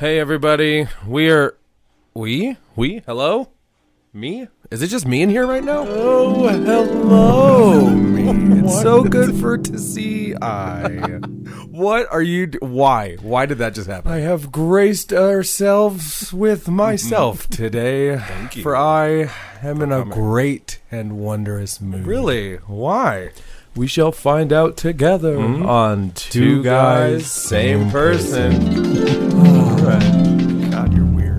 Hey everybody, hello? Me? Is it just me in here right now? Oh, hello, me. It's so good to see I. What are you, why? Why did that just happen? I have graced ourselves with myself today. Thank you. For I am in a great and wondrous mood. Really? Why? We shall find out together on Two Guys, Same Person. All right. God, you're weird.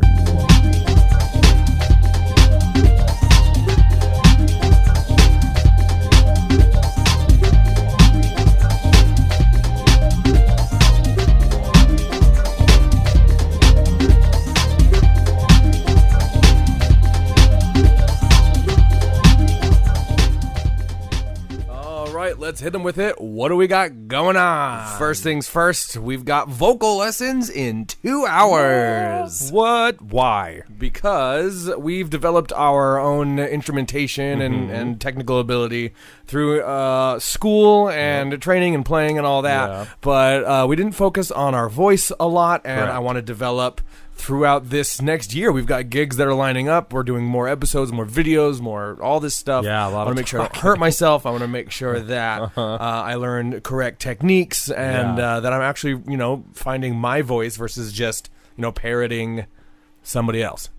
Let's hit them with it. What do we got going on? First things first, we've got vocal lessons in 2 hours. What? Why? Because we've developed our own instrumentation and technical ability through school and training and playing and all that. Yeah. But we didn't focus on our voice a lot, and Correct. I want to develop throughout this next year. We've got gigs that are lining up. We're doing more episodes, more videos, more all this stuff. Yeah, a lot I want of to make sure I don't hurt myself. I want to make sure that I learn correct techniques and that I'm actually, finding my voice versus just, parroting somebody else.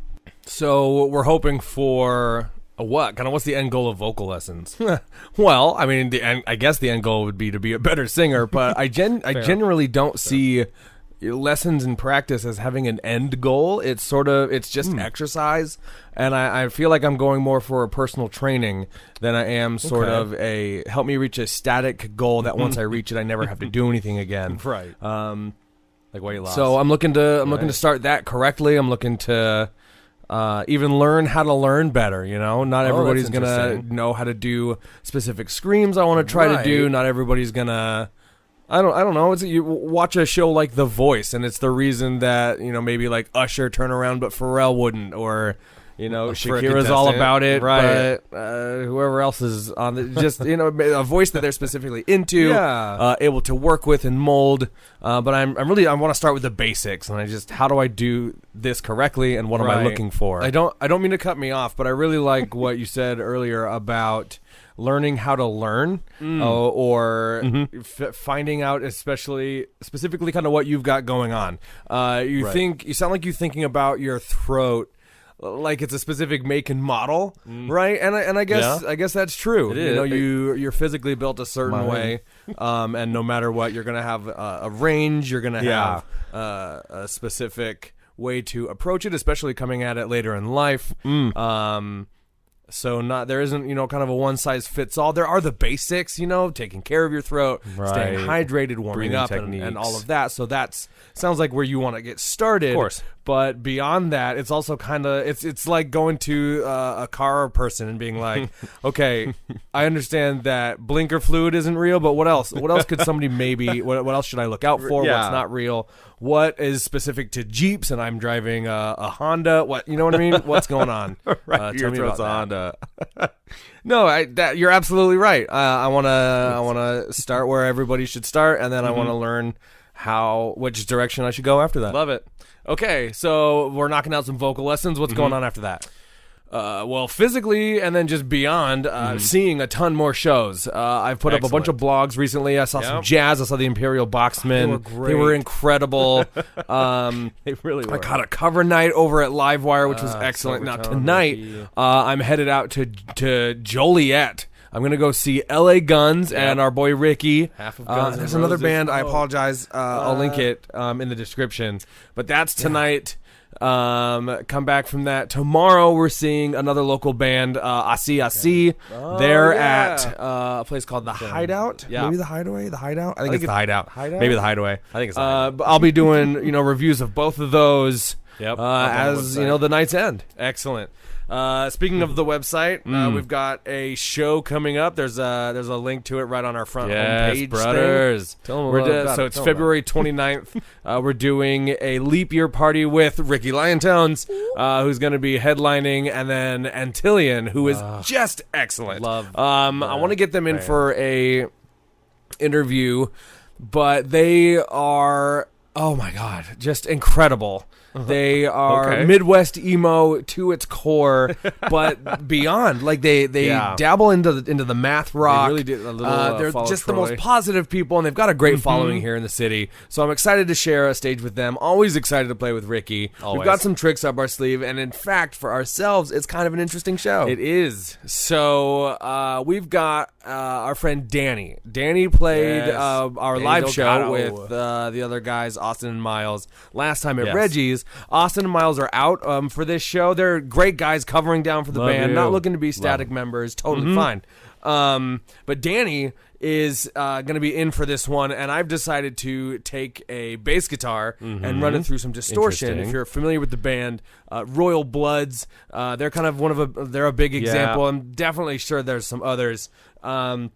So we're hoping for what? Kind of what's the end goal of vocal lessons? Well, I mean, I guess the end goal would be to be a better singer, but I generally don't see lessons and practice as having an end goal. It's just exercise, and I feel like I'm going more for a personal training than I am sort of a help me reach a static goal that once I reach it I never have to do anything again. Right. Like weight loss. So I'm looking to start that correctly. I'm looking to even learn how to learn better. Not everybody's gonna know how to do specific screams I want to try to do. Not everybody's gonna. I don't know. You watch a show like The Voice, and it's the reason that maybe like Usher turn around, but Pharrell wouldn't, or Shakira's all about it, right? But whoever else is on the, just a voice that they're specifically into, able to work with and mold. But I want to start with the basics, and how do I do this correctly, and what am I looking for? I don't mean to cut me off, but I really like what you said earlier about learning how to learn, or finding out, specifically kind of what you've got going on. You sound like you're thinking about your throat like it's a specific make and model, right? And I guess that's true. It is. You're physically built a certain way, and no matter what, you're gonna have a range. You're gonna have a specific way to approach it, especially coming at it later in life. So there isn't, kind of a one size fits all. There are the basics, taking care of your throat, staying hydrated, warming up, and all of that. So that sounds like where you want to get started. Of course. But beyond that, it's also kind of, it's like going to a car person and being like, okay, I understand that blinker fluid isn't real, but what else? What else could somebody what else should I look out for? Yeah. What's not real? What is specific to Jeeps and I'm driving a Honda? What, you know what I mean? What's going on? Right, Tell me about that. Honda. No, you're absolutely right. I want to start where everybody should start, and then I want to learn which direction I should go after that. Love it. Okay, so we're knocking out some vocal lessons. What's going on after that? Well, physically and then just beyond, seeing a ton more shows. I've put up a bunch of blogs recently. I saw some jazz. I saw the Imperial Boxmen. They were great. They were incredible. They really were. I caught a cover night over at Livewire, which was excellent. Now tonight, I'm headed out to Joliet. I'm going to go see LA Guns and our boy Ricky. Half of Guns there's N' another Roses. band. I apologize. I'll link it in the description. But that's tonight. Come back from that. Tomorrow we're seeing another local band, Asi. They're at a place called The Hideout. Yeah. Maybe The Hideaway? The Hideout? I think it's The Hideout. Hideout? Maybe The Hideaway. I think it's But I'll be doing, reviews of both of those Yep. as, the night's end. Excellent. Speaking of the website, we've got a show coming up. There's a link to it right on our front homepage. brothers. Tell them so it's February 29th. We're doing a leap year party with Ricky Liontones, who's going to be headlining, and then Antillion, who is just excellent. I want to get them in for a interview, but they are Oh my God, just incredible. They are Midwest emo to its core, but beyond. Like they dabble into the math rock. They really did a little. They're Follow just Troy. the most positive people, and they've got a great following here in the city. So I'm excited to share a stage with them. Always excited to play with Ricky. Always. We've got some tricks up our sleeve, and in fact, for ourselves, it's kind of an interesting show. It is. So we've got our friend Danny. Danny played our Danny live show Delgado. with the other guys, Austin and Miles, last time at Yes. Reggie's. Austin and Miles are out for this show. They're great guys covering down for the Love band, you. not looking to be static members. Totally fine. But Danny is going to be in for this one, and I've decided to take a bass guitar and run it through some distortion. Interesting. If you're familiar with the band, Royal Bloods, they're kind of they're a big example. I'm definitely sure there's some others, but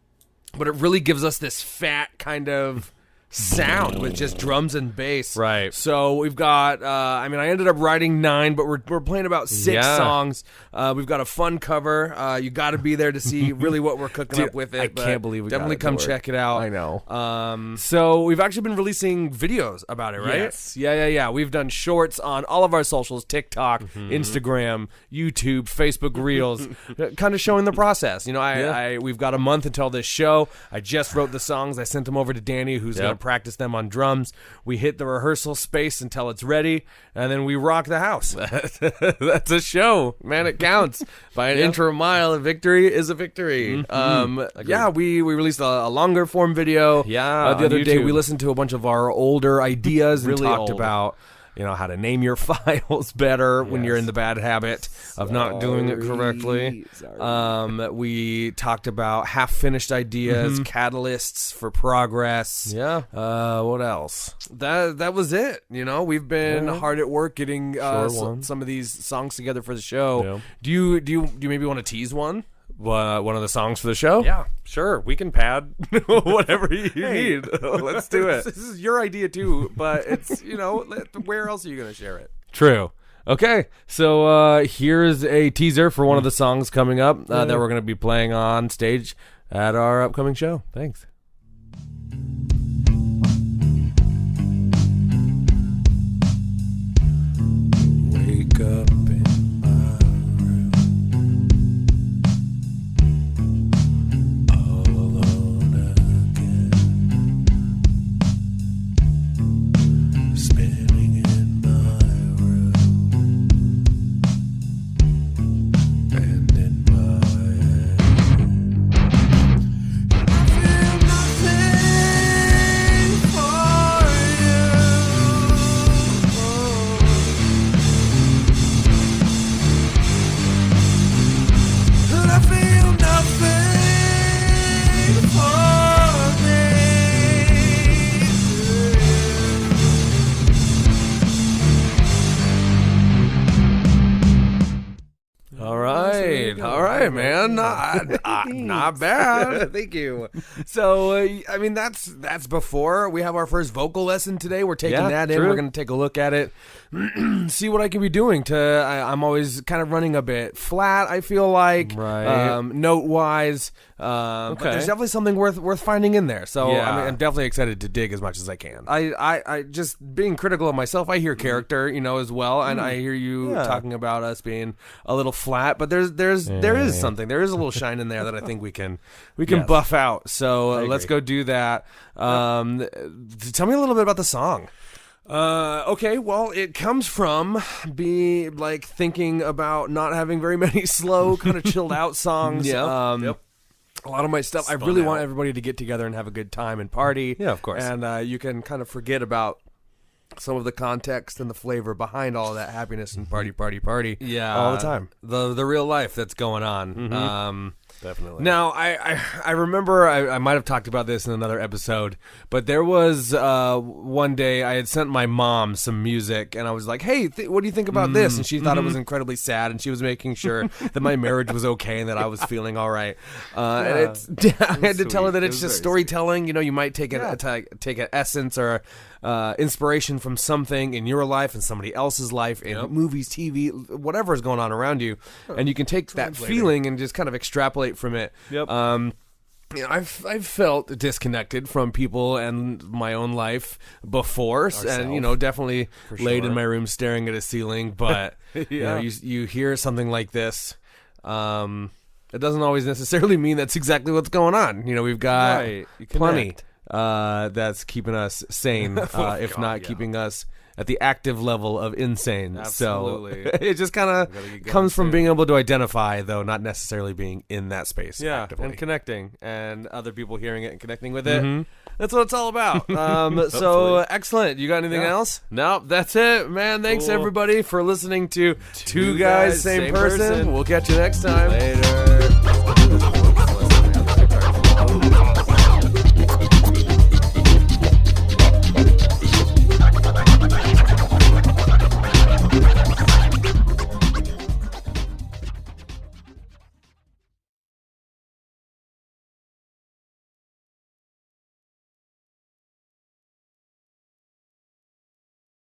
it really gives us this fat kind of sound with just drums and bass. Right. So we've got, I ended up writing 9, but we're playing about 6 songs. We've got a fun cover. You got to be there to see really what we're cooking up with it. I but can't believe we got definitely it to come work. check it out. I know. So we've actually been releasing videos about it, right? Yes. Yeah. We've done shorts on all of our socials: TikTok, Instagram, YouTube, Facebook Reels, kind of showing the process. You know, we've got a month until this show. I just wrote the songs. I sent them over to Danny, who's going to practice them on drums. We hit the rehearsal space until it's ready, and then we rock the house. That's a show, man. It counts. By an inch or a mile, a victory is a victory. We released a longer form video. The other day, we listened to a bunch of our older ideas and Really talked old. about how to name your files better when you're in the bad habit of not doing it correctly. We talked about half-finished ideas, catalysts for progress. What else? That was it. We've been hard at work getting some of these songs together for the show. Do you maybe want to tease one? One of the songs for the show? Yeah, sure. We can pad Whatever you need. Let's do it. This is your idea too, but it's, where else are you going to share it? True. Okay, so here's a teaser for one of the songs coming up that we're going to be playing on stage at our upcoming show. Thanks. Wake up in my room, all alone again, spinning in my room and in my head. I feel nothing for you. And I feel nothing for me. All right, man. Not bad. Thank you. So, that's before we have our first vocal lesson today. We're taking that in. True. We're going to take a look at it, see what I can be doing. I'm always kind of running a bit flat, I feel like, note-wise. But there's definitely something worth finding in there. So I'm definitely excited to dig as much as I can. I just being critical of myself. I hear character, as well, and I hear you talking about us being a little flat. But there is something. There is a little shine in there that I think we can buff out. So let's go do that. Tell me a little bit about the song. Okay, well, it comes from thinking about not having very many slow, kind of chilled out songs. A lot of my stuff, I really want everybody to get together and have a good time and party. Yeah, of course. And you can kind of forget about some of the context and the flavor behind all of that happiness and party all the time. The real life that's going on. Definitely. Now, I remember I might have talked about this in another episode, but there was one day I had sent my mom some music, and I was like, hey, what do you think about this? And she thought it was incredibly sad, and she was making sure that my marriage was okay and that I was feeling all right. And I had to tell her that it's just storytelling. You might take take an essence or inspiration from something in your life and somebody else's life, in movies, TV, whatever is going on around you, and you can take that feeling and just kind of extrapolate from it. You know, I've felt disconnected from people and my own life before, and you know, definitely laid in my room staring at a ceiling. But you know, you hear something like this, it doesn't always necessarily mean that's exactly what's going on. You know, we've got plenty that's keeping us sane, if not keeping us at the active level of insane. Absolutely. So it just kind of comes from being able to identify, though, not necessarily being in that space actively. And connecting, and other people hearing it and connecting with it. That's what it's all about. So excellent. You got anything else? Nope, that's it, man. Thanks everybody for listening to Two Guys, Same Person. We'll catch you next time. Later.